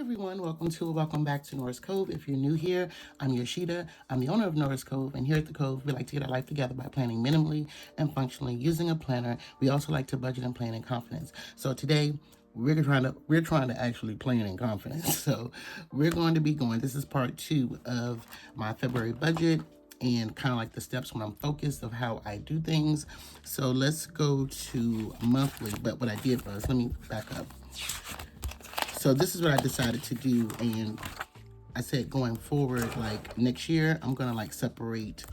everyone, welcome back to Noras Cove. If you're new here, I'm Yoshida. I'm the owner of Noras Cove, and here at the Cove, we like to get our life together by planning minimally and functionally using a planner. We also like to budget and plan in confidence. So today, we're trying to actually plan in confidence. So we're going to be going. This is part 2 of my February budget and kind of like the steps when I'm focused of how I do things. So let's go to monthly. But what I did was, let me back up. So this is what I decided to do, and I said going forward, like next year, I'm gonna like separate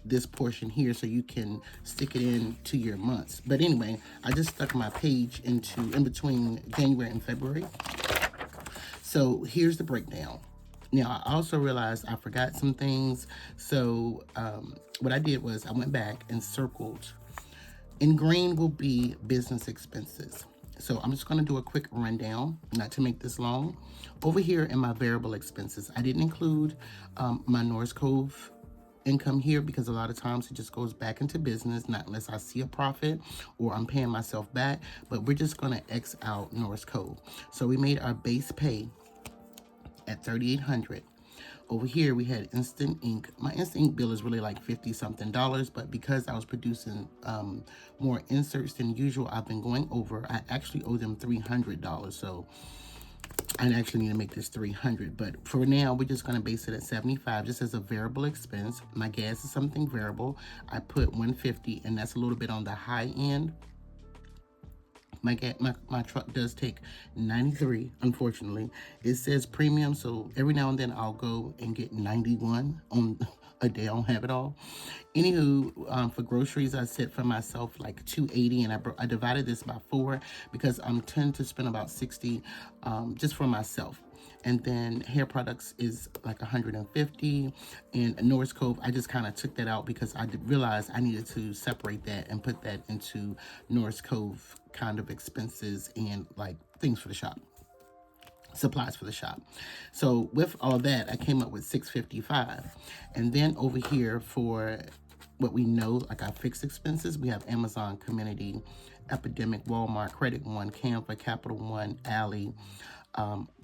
this portion here so you can stick it in to your months. But anyway, I just stuck my page in between January and February. So here's the breakdown. Now, I also realized I forgot some things. So what I did was I went back and circled. In green will be business expenses. So I'm just going to do a quick rundown, not to make this long. Over here in my variable expenses, I didn't include my Noras Cove income here because a lot of times it just goes back into business, not unless I see a profit or I'm paying myself back. But we're just going to X out Noras Cove. So we made our base pay at $3,800. Over here, we had Instant Ink. My Instant Ink bill is really like $50-something, but because I was producing more inserts than usual, I've been going over. I actually owe them $300, so I actually need to make this $300. But for now, we're just going to base it at $75, just as a variable expense. My gas is something variable. I put $150, and that's a little bit on the high end. My truck does take 93, unfortunately. It says premium, so every now and then I'll go and get 91 on a day. I don't have it all. Anywho, for groceries, I set for myself like $280, and I divided this by 4 because I tend to spend about $60 just for myself. And then hair products is like $150, and Noras Cove, I just kind of took that out because I realized I needed to separate that and put that into Noras Cove kind of expenses and like things for the shop, supplies for the shop. So with all that, I came up with $655. And then over here for what we know, like our fixed expenses, we have Amazon, Community, Epidemic, Walmart, Credit One, Canva, Capital One, Ally,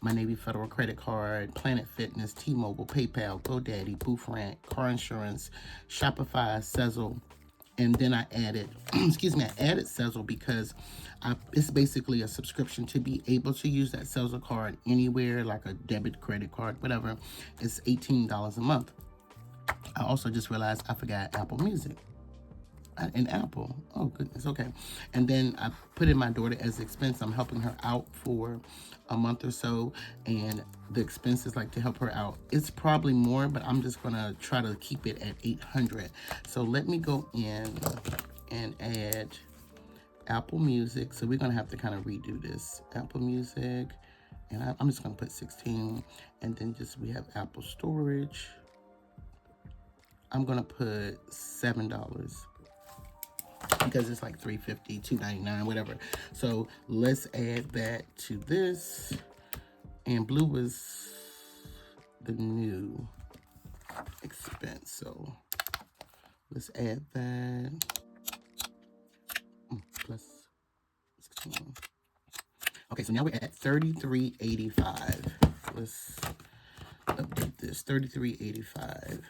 my Navy Federal credit card, Planet Fitness, T-Mobile, PayPal, GoDaddy, Booth Rent, car insurance, Shopify, Sezzle, and then I added, excuse me, I added Sezzle because it's basically a subscription to be able to use that Sezzle card anywhere, like a debit, credit card, whatever. It's $18 a month. I also just realized I forgot Apple Music. And Apple, oh goodness, okay. And then I put in my daughter as expense. I'm helping her out for a month or so, and the expenses like to help her out. It's probably more, but I'm just gonna try to keep it at $800. So let me go in and add Apple Music. So we're gonna have to kind of redo this. Apple Music, and I'm just gonna put 16, and then just we have Apple Storage. I'm gonna put $7. Because it's like $350, $299, whatever. So let's add that to this. And blue was the new expense. So let's add that. Plus 16. Okay, so now we're at $33.85. Let's update this. $33.85.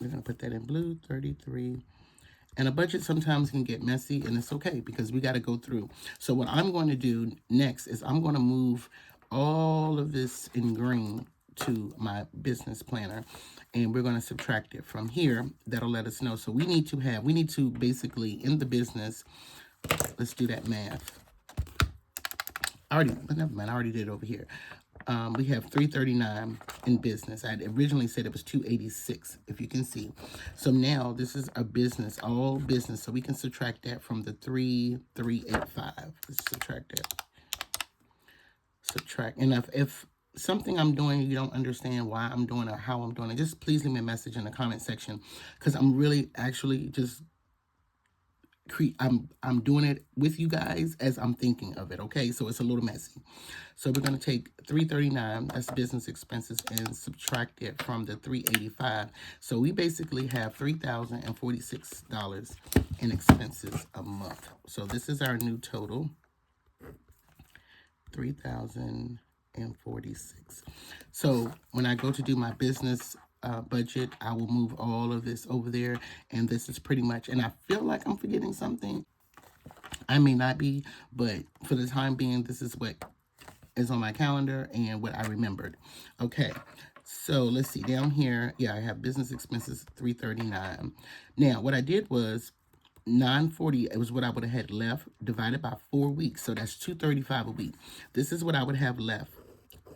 We're gonna put that in blue. 33. And a budget sometimes can get messy, and it's okay because we got to go through. So what I'm going to do next is I'm going to move all of this in green to my business planner, and we're going to subtract it from here. That'll let us know. So we need to basically in the business, let's do that math. Never mind, I already did it over here. We have $339 in business. I originally said it was $286, if you can see. So now this is a business, all business. So we can subtract that from the $385. Let's subtract that. Subtract. And if something I'm doing, you don't understand why I'm doing or how I'm doing it, just please leave me a message in the comment section, because I'm really actually just I'm doing it with you guys as I'm thinking of it, okay? So it's a little messy. So we're going to take $339, that's business expenses, and subtract it from the $385. So we basically have $3,046 in expenses a month. So this is our new total, $3,046. $146. So when I go to do my business budget, I will move all of this over there. And this is pretty much, and I feel like I'm forgetting something. I may not be, but for the time being, this is what is on my calendar and what I remembered. Okay, so let's see. Down here, yeah, I have business expenses, $339. Now, what I did was $940. It was what I would have had left divided by 4 weeks. So that's $235 a week. This is what I would have left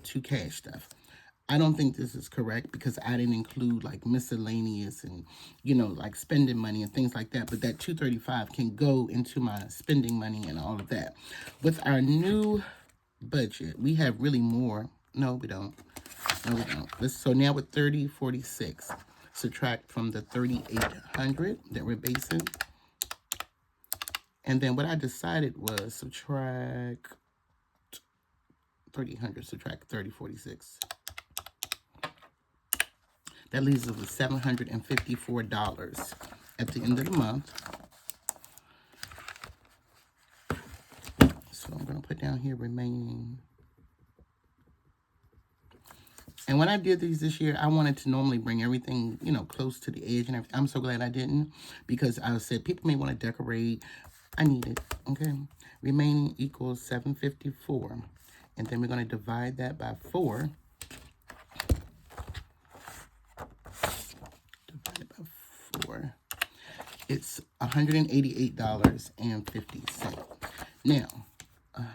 to cash stuff. I don't think this is correct because I didn't include like miscellaneous and, you know, like spending money and things like that. But that 235 can go into my spending money and all of that. With our new budget, we have really more. No, we don't. No, we don't. So now with 3046, subtract from the 3800 that we're basing. And then what I decided was subtract 3000, subtract 3046. That leaves us with $754 at the end of the month. So I'm going to put down here remaining. And when I did these this year, I wanted to normally bring everything, you know, close to the edge and everything. I'm so glad I didn't, because I said people may want to decorate. I need it, okay? Remaining equals 754. And then we're going to divide that by 4. Divided by 4. It's $188.50. Now,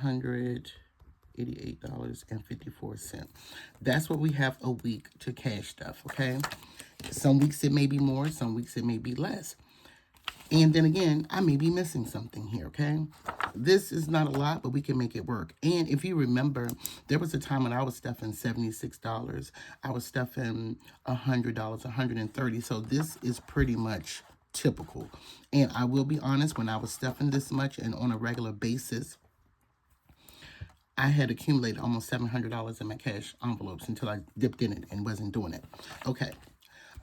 $188.54. That's what we have a week to cash stuff, okay? Some weeks it may be more, some weeks it may be less. And then again, I may be missing something here, okay? This is not a lot, but we can make it work. And if you remember, there was a time when I was stuffing $76. I was stuffing $100, $130. So this is pretty much typical. And I will be honest, when I was stuffing this much and on a regular basis, I had accumulated almost $700 in my cash envelopes until I dipped in it and wasn't doing it. Okay.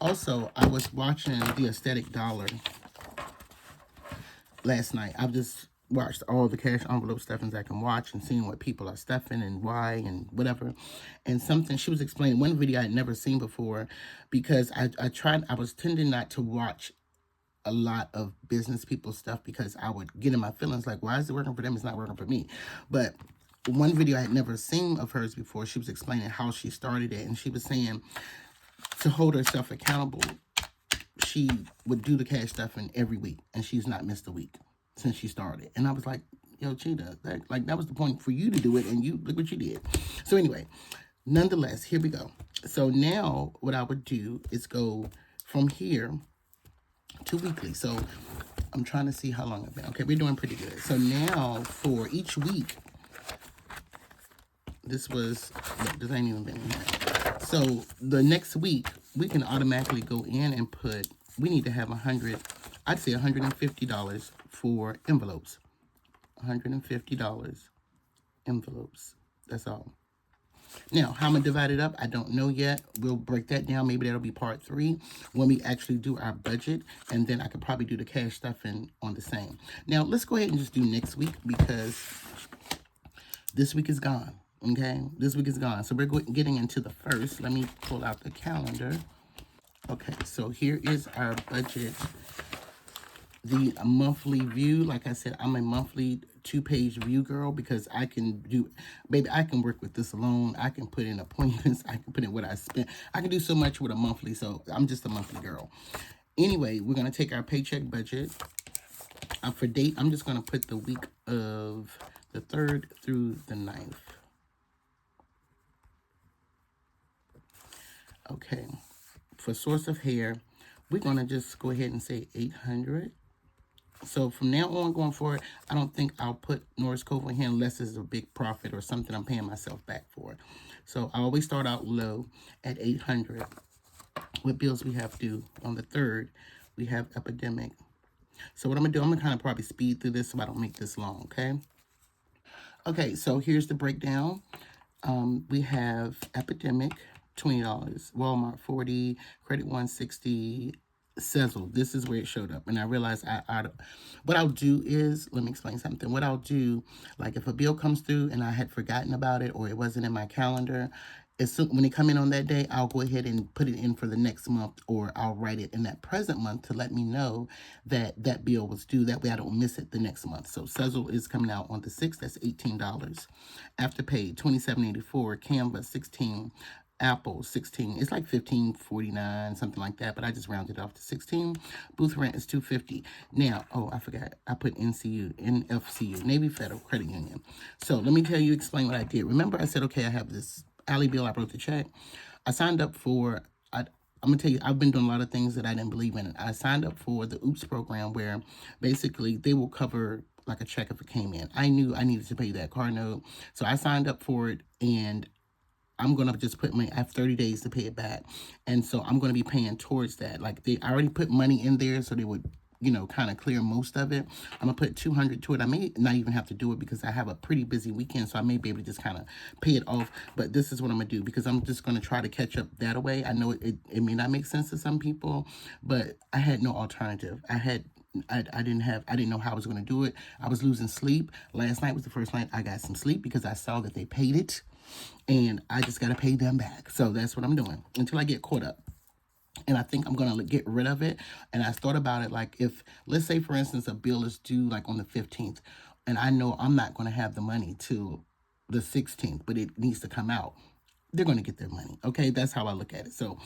Also, I was watching The Aesthetic Dollar last night. I've just watched all the cash envelope stuffings I can watch and seeing what people are stuffing and why and whatever. And something she was explaining, one video I had never seen before, because I was tending not to watch a lot of business people stuff because I would get in my feelings like, why is it working for them? It's not working for me. But one video I had never seen of hers before, she was explaining how she started it. And she was saying to hold herself accountable, she would do the cash stuffing every week, and she's not missed a week since she started. And I was like, yo, Cheetah, that was the point for you to do it, and you look what you did. So anyway, nonetheless, here we go. So now what I would do is go from here to weekly. So I'm trying to see how long I've been. Okay, we're doing pretty good. So now for each week, this was, look, this ain't even been in here. So the next week, we can automatically go in and put, we need to have I'd say $150 for envelopes. $150 envelopes. That's all. Now, how I'm going to divide it up, I don't know yet. We'll break that down. Maybe that'll be part 3 when we actually do our budget. And then I could probably do the cash stuffing on the same. Now, let's go ahead and just do next week because this week is gone. Okay, this week is gone. So we're getting into the first. Let me pull out the calendar. Okay, so here is our budget. The monthly view, like I said, I'm a monthly 2-page view girl because I can do, baby, I can work with this alone. I can put in appointments. I can put in what I spent. I can do so much with a monthly, so I'm just a monthly girl. Anyway, we're going to take our paycheck budget. For date, I'm just going to put the week of the 3rd through the 9th. Okay, for source of hair, we're going to just go ahead and say 800. So from now on going forward, I don't think I'll put Noras Cove in here unless it's a big profit or something I'm paying myself back for. So I always start out low at 800. What bills we have due? On the 3rd, we have Epidemic. So what I'm going to do, I'm going to kind of probably speed through this so I don't make this long, okay? Okay, so here's the breakdown. We have Epidemic, $20, Walmart $40, Credit $160, Sezzle, this is where it showed up. And I realized what I'll do is, let me explain something. What I'll do, like if a bill comes through and I had forgotten about it or it wasn't in my calendar, when it come in on that day, I'll go ahead and put it in for the next month, or I'll write it in that present month to let me know that that bill was due. That way I don't miss it the next month. So Sezzle is coming out on the 6th. That's $18. Afterpay, $27.84. Canva, 16. Apple, 16. It's like 15.49, something like that, but I just rounded off to 16. Booth rent is $2.50. Now, oh, I forgot. I put NFCU, Navy Federal Credit Union. So let me explain what I did. Remember I said, okay, I have this alley bill. I wrote the check. I signed up for, I'm going to tell you, I've been doing a lot of things that I didn't believe in. I signed up for the OOPS program, where basically they will cover like a check if it came in. I knew I needed to pay that car note, so I signed up for it, and I'm going to just put I have 30 days to pay it back. And so I'm going to be paying towards that. Like I already put money in there, so they would, kind of clear most of it. I'm going to put $200 to it. I may not even have to do it because I have a pretty busy weekend, so I may be able to just kind of pay it off. But this is what I'm going to do, because I'm just going to try to catch up that way. I know it may not make sense to some people, but I had no alternative. I didn't know how I was going to do it. I was losing sleep. Last night was the first night I got some sleep because I saw that they paid it, and I just got to pay them back. So that's what I'm doing until I get caught up. And I think I'm going to get rid of it. And I thought about it, like, if, let's say, for instance, a bill is due like on the 15th, and I know I'm not going to have the money till the 16th, but it needs to come out. They're going to get their money. Okay, that's how I look at it. So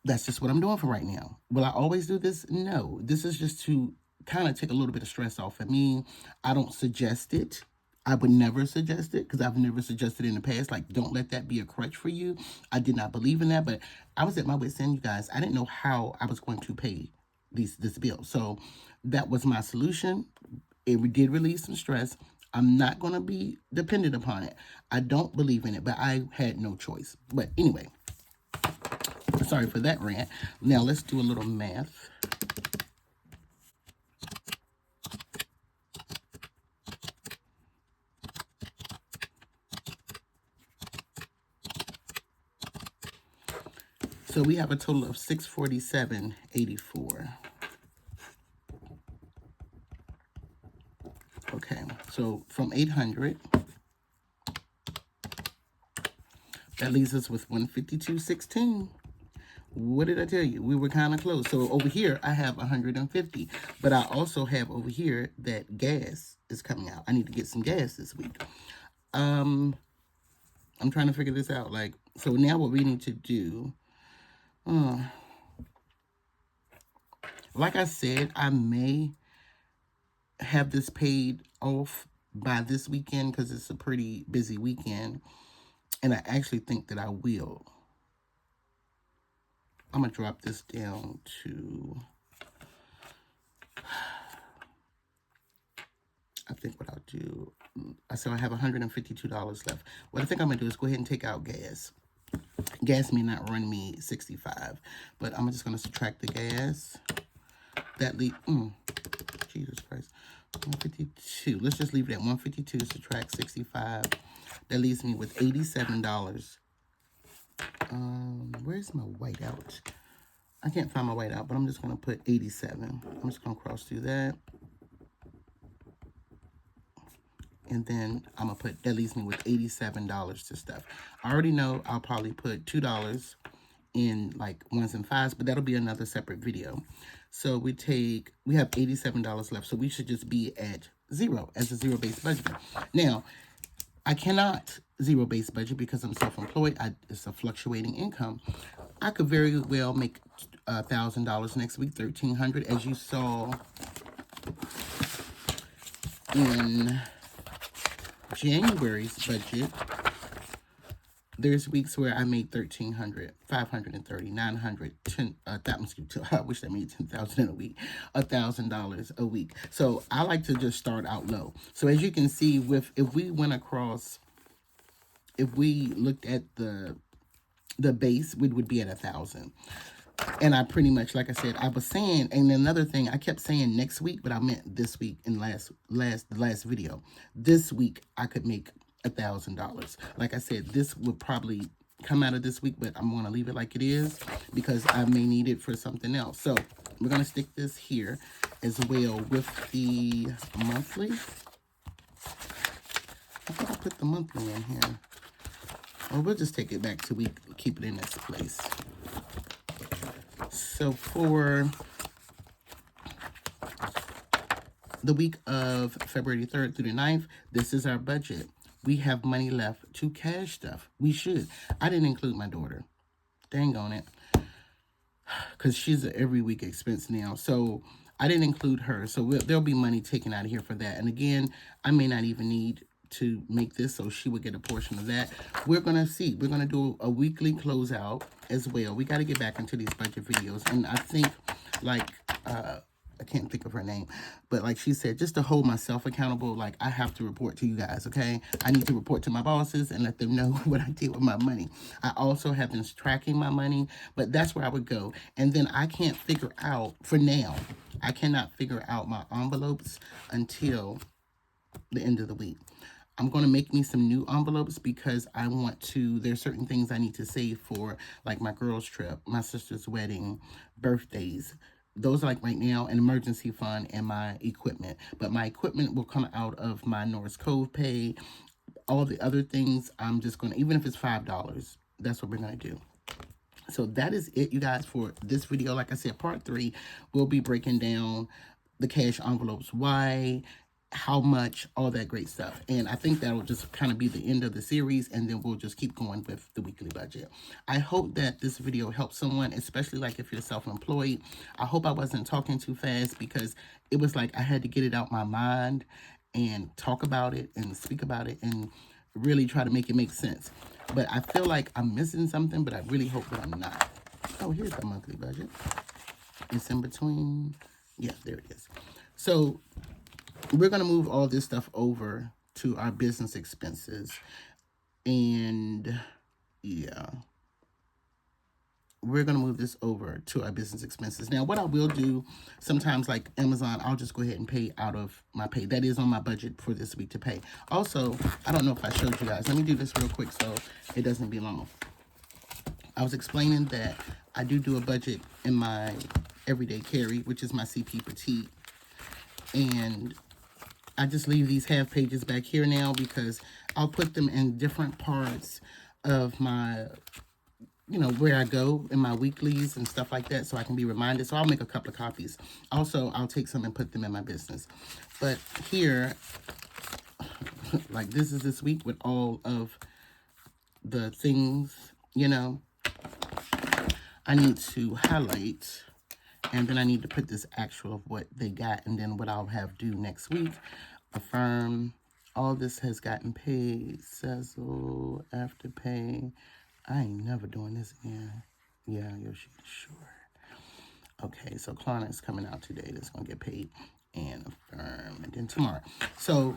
that's just what I'm doing for right now. Will I always do this? No. This is just to kind of take a little bit of stress off of me. I don't suggest it. I would never suggest it, because I've never suggested it in the past. Like, don't let that be a crutch for you. I did not believe in that, but I was at my wit's end, you guys. I didn't know how I was going to pay this bill. So that was my solution. It did release some stress. I'm not going to be dependent upon it. I don't believe in it, but I had no choice. But anyway, sorry for that rant. Now let's do a little math. So we have a total of $647.84. Okay, so from 800, that leaves us with 152.16. What did I tell you? We were kind of close. So over here, I have 150. But I also have over here that gas is coming out. I need to get some gas this week. I'm trying to figure this out. Like, so now what we need to do, like I said, I may have this paid off by this weekend because it's a pretty busy weekend. And I actually think that I will. I'm going to drop this down to, I think what I'll do, so I have $152 left. What I think I'm going to do is go ahead and take out gas. Gas may not run me $65, but I'm just going to subtract the gas. That Jesus Christ, 152. Let's just leave it at 152, subtract 65. That leaves me with $87. Where's my whiteout? I can't find my whiteout, but I'm just going to put 87. I'm just going to cross through that. And then I'm going to put, that leaves me with $87 to stuff. I already know I'll probably put $2 in like ones and fives, but that'll be another separate video. So we have $87 left. So we should just be at zero as a zero-based budget. Now, I cannot zero-based budget because I'm self-employed. It's a fluctuating income. I could very well make $1,000 next week, $1,300, as you saw in January's budget. There's weeks where I made $1,300, $530, $900, I wish I made $10,000 in a week, $1,000 a week. So I like to just start out low. So as you can see, if we looked at the base, we would be at 1,000. And I pretty much, like I said, I was saying, and another thing, I kept saying next week, but I meant this week in the last video. This week I could make $1,000. Like I said, this would probably come out of this week, but I'm going to leave it like it is because I may need it for something else. So we're going to stick this here as well with the monthly. I thought I put the monthly in here. Or we'll just take it back to week, keep it in this place. So for the week of February 3rd through the 9th, this is our budget. We have money left to cash stuff. We should. I didn't include my daughter. Dang on it. Because she's an every week expense now. So I didn't include her. So there'll be money taken out of here for that. And again, I may not even need to make this, so she would get a portion of that. We're going to see. We're going to do a weekly closeout as well. We got to get back into these budget videos. And I think, like, I can't think of her name, but like she said, just to hold myself accountable, like I have to report to you guys, okay? I need to report to my bosses and let them know what I did with my money. I also have been tracking my money, but that's where I would go. And then I can't figure out, for now, I cannot figure out my envelopes until the end of the week. I'm going to make me some new envelopes because I want to, there's certain things I need to save for, like my girls' trip, my sister's wedding, birthdays. Those are like right now an emergency fund and my equipment. But my equipment will come out of my Noras Cove pay. All the other things, I'm just going to, even if it's $5, that's what we're going to do. So that is it, you guys, for this video. Like I said, part 3, we'll be breaking down the cash envelopes, why, how much, all that great stuff. And I think that will just kind of be the end of the series, and then we'll just keep going with the weekly budget. I hope that this video helps someone, especially like if you're self-employed. I hope I wasn't talking too fast because it was like I had to get it out my mind and talk about it and speak about it and really try to make it make sense. But I feel like I'm missing something, but I really hope that I'm not. Oh, here's the monthly budget. It's in between. Yeah, there it is. So we're going to move all this stuff over to our business expenses. And yeah, we're going to move this over to our business expenses. Now, what I will do, sometimes like Amazon, I'll just go ahead and pay out of my pay. That is on my budget for this week to pay. Also, I don't know if I showed you guys. Let me do this real quick so it doesn't be long. I was explaining that I do a budget in my everyday carry, which is my CP Petite. And I just leave these half pages back here now because I'll put them in different parts of my, you know, where I go in my weeklies and stuff like that so I can be reminded. So I'll make a couple of copies. Also, I'll take some and put them in my business. But here, like this is this week with all of the things, you know, I need to highlight. And then I need to put this actual of what they got. And then what I'll have due next week. Affirm. All this has gotten paid. Sezzle. Afterpay. I ain't never doing this again. Yeah, Yoshi, sure. Okay, so Klarna is coming out today. That's going to get paid. And Affirm. And then tomorrow. So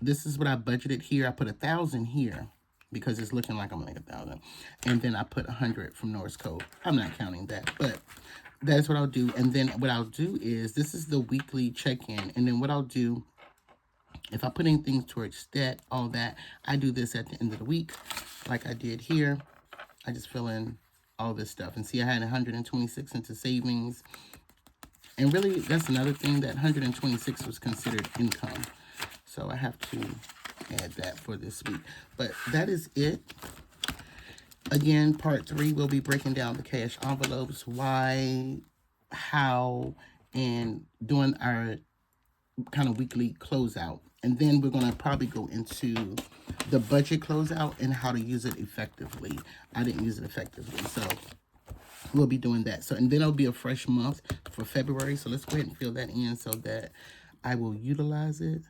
this is what I budgeted here. I put 1,000 here because it's looking like I'm going to make 1,000. And then I put 100 from Noras Cove. I'm not counting that, but that's what I'll do. And then what I'll do is, this is the weekly check-in. And then what I'll do, if I put anything towards that, all that, I do this at the end of the week, like I did here. I just fill in all this stuff. And see, I had 126 into savings. And really, that's another thing, that 126 was considered income. So I have to add that for this week. But that is it. Again, part 3, we'll be breaking down the cash envelopes, why, how, and doing our kind of weekly closeout. And then we're going to probably go into the budget closeout and how to use it effectively. I didn't use it effectively, so we'll be doing that. So, and then it'll be a fresh month for February. So let's go ahead and fill that in so that I will utilize it.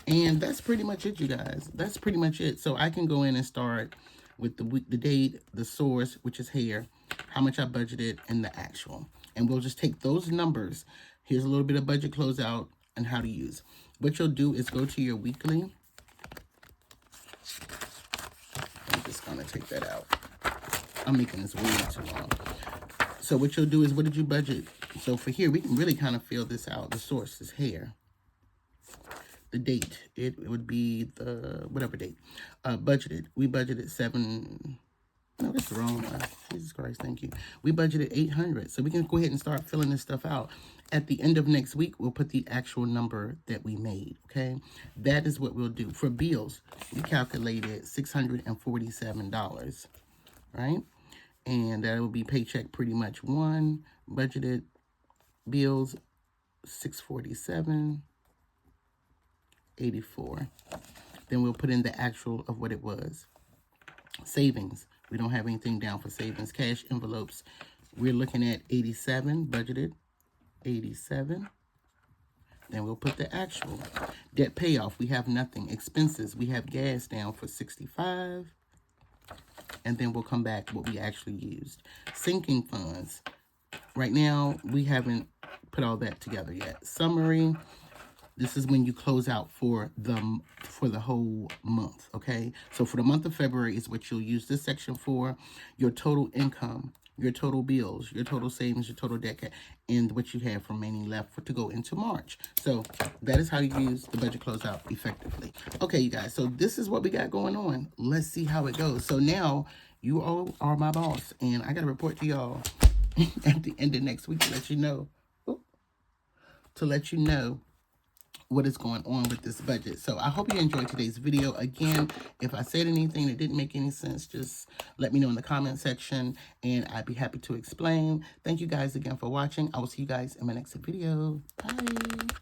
And that's pretty much it, you guys. That's pretty much it. So I can go in and start with the week, the date, the source, which is hair, how much I budgeted, and the actual. And we'll just take those numbers. Here's a little bit of budget closeout and how to use. What you'll do is go to your weekly. I'm just going to take that out. I'm making this way too long. So what you'll do is, what did you budget? So for here, we can really kind of fill this out. The source is hair. the date. It would be the whatever date. Budgeted. We budgeted no, that's the wrong one. Jesus Christ, thank you. We budgeted 800, so we can go ahead and start filling this stuff out. At the end of next week, we'll put the actual number that we made, okay? That is what we'll do. For bills, we calculated $647, right? And that will be paycheck pretty much one, budgeted bills, $647.84. Then we'll put in the actual of what it was. Savings, we don't have anything down for savings. Cash envelopes, we're looking at 87, budgeted 87. Then we'll put the actual. Debt payoff, we have nothing. Expenses, we have gas down for 65. And then we'll come back what we actually used. Sinking funds, right now we haven't put all that together yet. Summary, this is when you close out for the whole month, okay? So for the month of February is what you'll use this section for. Your total income, your total bills, your total savings, your total debt, and what you have remaining left to go into March. So that is how you use the budget closeout effectively. Okay, you guys, so this is what we got going on. Let's see how it goes. So now you all are my boss, and I got to report to y'all at the end of next week to let you know. What is going on with this budget. So I hope you enjoyed today's video. Again, if I said anything that didn't make any sense, just let me know in the comment section and I'd be happy to explain. Thank you guys again for watching. I will see you guys in my next video. Bye.